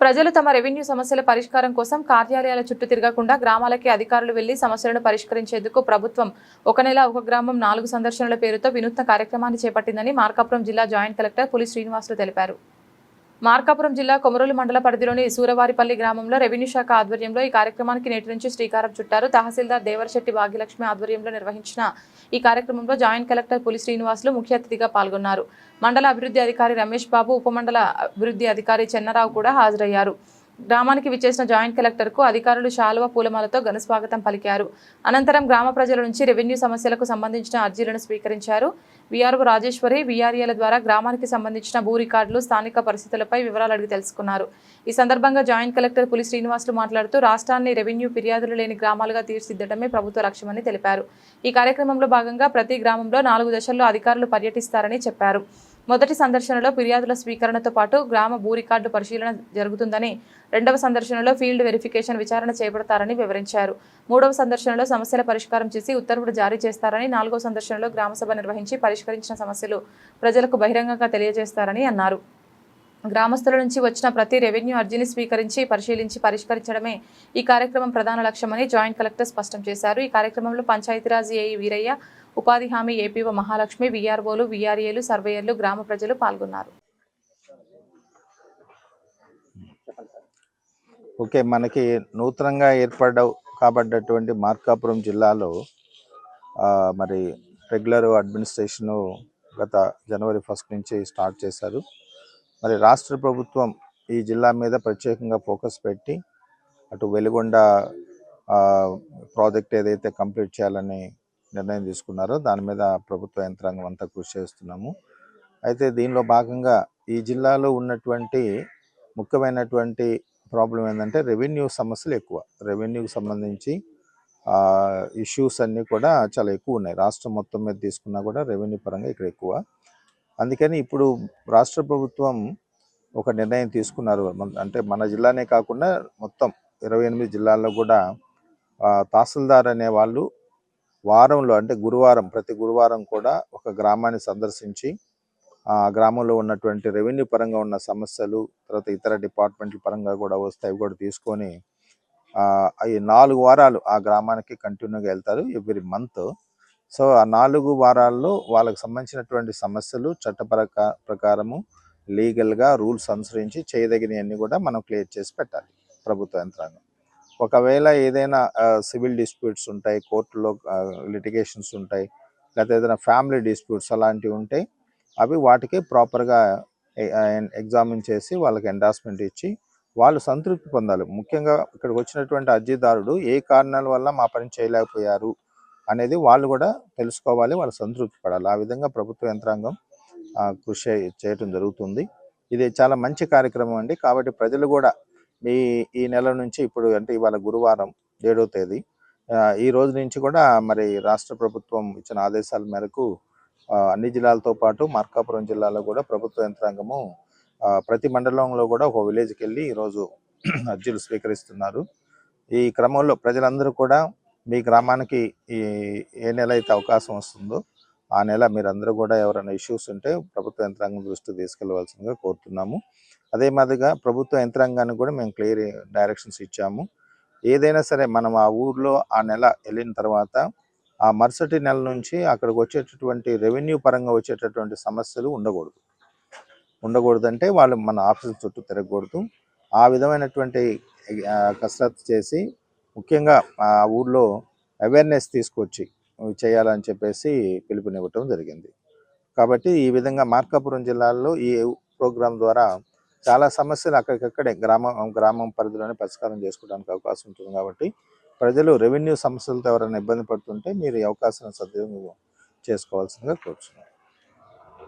ప్రజలు తమ రెవెన్యూ సమస్యల పరిష్కారం కోసం కార్యాలయాల చుట్టూ తిరగకుండా గ్రామాలకి అధికారులు వెళ్లి సమస్యలను పరిష్కరించేందుకు ప్రభుత్వం ఒక నెల ఒక గ్రామం 4 సందర్శనల పేరుతో వినూత్న కార్యక్రమాన్ని చేపట్టిందని మార్కాపురం జిల్లా జాయింట్ కలెక్టర్ పులి శ్రీనివాసులు తెలిపారు. మార్కాపురం జిల్లా కొమరోలు మండల పరిధిలోని సూరవారిపల్లి గ్రామంలో రెవెన్యూ శాఖ ఆధ్వర్యంలో ఈ కార్యక్రమానికి నేటి నుంచి శ్రీకారం చుట్టారు. తహసీల్దార్ దేవరశెట్టి భాగ్యలక్ష్మి ఆధ్వర్యంలో నిర్వహించిన ఈ కార్యక్రమంలో జాయింట్ కలెక్టర్ పులి శ్రీనివాసులు ముఖ్య అతిథిగా పాల్గొన్నారు. మండల అభివృద్ధి అధికారి రమేష్ బాబు, ఉపమండల అభివృద్ధి అధికారి చెన్నరావు కూడా హాజరయ్యారు. గ్రామానికి విచ్చేసిన జాయింట్ కలెక్టర్కు అధికారులు శాలువ పూలమాలతో ఘన స్వాగతం పలికారు. అనంతరం గ్రామ ప్రజల నుంచి రెవెన్యూ సమస్యలకు సంబంధించిన అర్జీలను స్వీకరించారు. వీఆర్ఓ రాజేశ్వరి, వీఆర్ఏల ద్వారా గ్రామానికి సంబంధించిన భూ రికార్డులు, స్థానిక పరిస్థితులపై వివరాలు అడిగి తెలుసుకున్నారు. ఈ సందర్భంగా జాయింట్ కలెక్టర్ పులి శ్రీనివాసులు మాట్లాడుతూ రాష్ట్రాన్ని రెవెన్యూ ఫిర్యాదులు లేని గ్రామాలుగా తీర్చిదిద్దడమే ప్రభుత్వ లక్ష్యమని తెలిపారు. ఈ కార్యక్రమంలో భాగంగా ప్రతి గ్రామంలో 4 దశల్లో అధికారులు పర్యటిస్తారని చెప్పారు. మొదటి సందర్శనలో ఫిర్యాదుల స్వీకరణతో పాటు గ్రామ భూ రికార్డు పరిశీలన జరుగుతుందని, రెండవ సందర్శనలో ఫీల్డ్ వెరిఫికేషన్ విచారణ చేపడతారని వివరించారు. మూడవ సందర్శనలో సమస్యల పరిష్కారం చేసి ఉత్తర్వులు జారీ చేస్తారని, 4వ సందర్శనలో గ్రామసభ నిర్వహించి పరిష్కరించిన సమస్యలు ప్రజలకు బహిరంగంగా తెలియజేస్తారని అన్నారు. గ్రామస్తుల నుంచి వచ్చిన ప్రతి రెవెన్యూ అర్జీని స్వీకరించి పరిశీలించి పరిష్కరించడమే ఈ కార్యక్రమం ప్రధాన లక్ష్యమని జాయింట్ కలెక్టర్ స్పష్టం చేశారు. ఈ కార్యక్రమంలో పంచాయతీరాజ్ ఏఈ వీరయ్య, ఉపాధి హామీ ఏపీఓ మహాలక్ష్మి, వీఆర్ఓలు, వీఆర్ఏలు, సర్వేయర్లు, గ్రామ ప్రజలు పాల్గొన్నారు. ఓకే, మనకి నూతనంగా కాబడ్డటువంటి మార్కాపురం జిల్లాలో మరి రెగ్యులర్ అడ్మినిస్ట్రేషను గత జనవరి 1 నుంచి స్టార్ట్ చేశారు. మరి రాష్ట్ర ప్రభుత్వం ఈ జిల్లా మీద ప్రత్యేకంగా ఫోకస్ పెట్టి అటు వెలుగొండ ప్రాజెక్ట్ ఏదైతే కంప్లీట్ చేయాలని నిర్ణయం తీసుకున్నారో దాని మీద ప్రభుత్వ యంత్రాంగం అంతా కృషి చేస్తున్నాము. అయితే దీనిలో భాగంగా ఈ జిల్లాలో ఉన్నటువంటి ముఖ్యమైనటువంటి ప్రాబ్లం ఏంటంటే రెవెన్యూ సమస్యలు ఎక్కువ. రెవెన్యూకి సంబంధించి ఇష్యూస్ అన్నీ కూడా చాలా ఎక్కువ ఉన్నాయి. రాష్ట్రం మొత్తం మీద తీసుకున్నా కూడా రెవెన్యూ పరంగా ఇక్కడ ఎక్కువ. అందుకని ఇప్పుడు రాష్ట్ర ప్రభుత్వం ఒక నిర్ణయం తీసుకున్నారు. అంటే మన జిల్లానే కాకుండా మొత్తం 28 జిల్లాల్లో కూడా తహసీల్దార్ అనే వాళ్ళు వారంలో, అంటే ప్రతి గురువారం కూడా ఒక గ్రామాన్ని సందర్శించి ఆ గ్రామంలో ఉన్నటువంటి రెవెన్యూ పరంగా ఉన్న సమస్యలు, తర్వాత ఇతర డిపార్ట్మెంట్ల పరంగా కూడా వస్తే అవి కూడా తీసుకొని అవి 4 వారాలు ఆ గ్రామానికి కంటిన్యూగా వెళ్తారు ఎవ్రీ మంత్. సో ఆ 4 వారాల్లో వాళ్ళకి సంబంధించినటువంటి సమస్యలు ప్రకారము లీగల్గా రూల్స్ అనుసరించి చేయదగినవన్నీ కూడా మనం క్లియర్ చేసి పెట్టాలి ప్రభుత్వ యంత్రాంగం. ఒకవేళ ఏదైనా సివిల్ డిస్ప్యూట్స్ ఉంటాయి, కోర్టులో లిటిగేషన్స్ ఉంటాయి, లేకపోతే ఏదైనా ఫ్యామిలీ డిస్ప్యూట్స్ అలాంటివి ఉంటాయి, అవి వాటికి ప్రాపర్గా ఎగ్జామిన్ చేసి వాళ్ళకి ఎండార్స్మెంట్ ఇచ్చి వాళ్ళు సంతృప్తి పొందాలి. ముఖ్యంగా ఇక్కడికి వచ్చినటువంటి అర్జీదారుడు ఏ కారణాల వల్ల మా పని చేయలేకపోయారు అనేది వాళ్ళు కూడా తెలుసుకోవాలి, వాళ్ళు సంతృప్తి పడాలి. ఆ విధంగా ప్రభుత్వ యంత్రాంగం కృషి చేయటం జరుగుతుంది. ఇది చాలా మంచి కార్యక్రమం అండి. కాబట్టి ప్రజలు కూడా ఈ నెల నుంచి, ఇప్పుడు అంటే ఇవాళ గురువారం 7వ తేదీ, ఈ రోజు నుంచి కూడా మరి రాష్ట్ర ప్రభుత్వం ఇచ్చిన ఆదేశాల మేరకు అన్ని జిల్లాలతో పాటు మార్కాపురం జిల్లాలో కూడా ప్రభుత్వ యంత్రాంగము ప్రతి మండలంలో కూడా ఒక విలేజ్కి వెళ్ళి ఈరోజు అర్జీలు స్వీకరిస్తున్నారు. ఈ క్రమంలో ప్రజలందరూ కూడా మీ గ్రామానికి ఏ నెల అయితే అవకాశం వస్తుందో ఆ నెల మీరందరూ కూడా ఎవరైనా ఇష్యూస్ ఉంటే ప్రభుత్వ యంత్రాంగం దృష్టికి తీసుకెళ్లవలసిందిగా కోరుతున్నాము. అదే మాదిరిగా ప్రభుత్వ యంత్రాంగానికి కూడా మేము క్లియర్ డైరెక్షన్స్ ఇచ్చాము. ఏదైనా సరే మనం ఆ ఊర్లో ఆ నెల వెళ్ళిన తర్వాత ఆ మరుసటి నెల నుంచి అక్కడికి వచ్చేటటువంటి రెవెన్యూ పరంగా వచ్చేటటువంటి సమస్యలు ఉండకూడదు అంటే వాళ్ళు మన ఆఫీసుల చుట్టూ తిరగకూడదు. ఆ విధమైనటువంటి కసరత్తు చేసి ముఖ్యంగా ఆ ఊర్లో అవేర్నెస్ తీసుకొచ్చి చేయాలని చెప్పేసి పిలుపునివ్వటం జరిగింది. కాబట్టి ఈ విధంగా మార్కాపురం జిల్లాలో ఈ ప్రోగ్రాం ద్వారా చాలా సమస్యలు అక్కడికక్కడే గ్రామం పరిధిలోనే పరిష్కారం చేసుకోవడానికి అవకాశం ఉంటుంది. కాబట్టి ప్రజలు రెవెన్యూ సమస్యలతో ఎవరైనా ఇబ్బంది పడుతుంటే మీరు ఈ అవకాశాన్ని సద్వినియోగం చేసుకోవాల్సిందిగా కోరుచున్నాను.